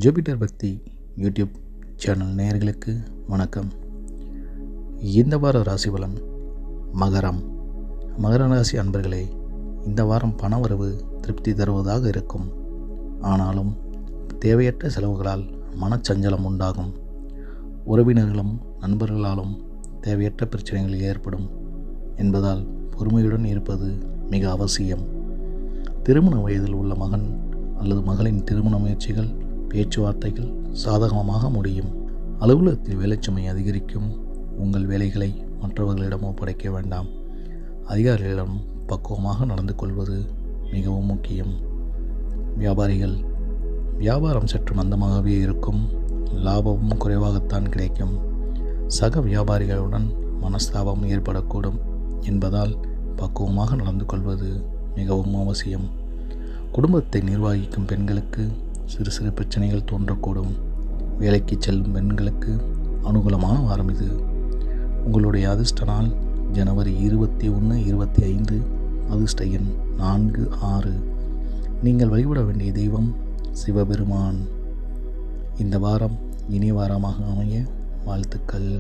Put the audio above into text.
Jupiter பக்தி YouTube channel நேயர்களுக்கு வணக்கம். இந்த வார ராசி பலன் மகரம். மகர ராசி அன்பர்களே, இந்த வாரம் பணவரவு திருப்தி தருவதாக இருக்கும். ஆனாலும் தேவையற்ற செலவுகளால் மனச்சஞ்சலம் உண்டாகும். உறவினர்களும் நண்பர்களாலும் தேவையற்ற பிரச்சனைகள் ஏற்படும் என்பதால் பொறுமையுடன் இருப்பது மிக அவசியம். திருமண வயதில் உள்ள மகன் அல்லது மகளின் திருமண முயற்சிகள் பேச்சுவார்த்தைகள் சாதகமாக முடியும். அலுவலகத்தில் வேலைச்சுமை அதிகரிக்கும். உங்கள் வேலைகளை மற்றவர்களிடம் ஒப்படைக்க வேண்டாம். அதிகாரிகளிடம் பக்குவமாக நடந்து கொள்வது மிகவும் முக்கியம். வியாபாரிகள், வியாபாரம் சற்று மந்தமாகவே இருக்கும். லாபமும் குறைவாகத்தான் கிடைக்கும். சக வியாபாரிகளுடன் மனஸ்தாபம் ஏற்படக்கூடும் என்பதால் பக்குவமாக நடந்து கொள்வது மிகவும் அவசியம். குடும்பத்தை நிர்வகிக்கும் பெண்களுக்கு சிறு சிறு பிரச்சனைகள் தோன்றக்கூடும். வேலைக்கு செல்லும் பெண்களுக்கு அனுகூலமான வாரம் இது. உங்களுடைய அதிர்ஷ்ட நாள் ஜனவரி 21, 25. அதிர்ஷ்ட எண் 4, 6. நீங்கள் வழிபட வேண்டிய தெய்வம் சிவபெருமான். இந்த வாரம் இனிய வாரமாக அமைய வாழ்த்துக்கள்.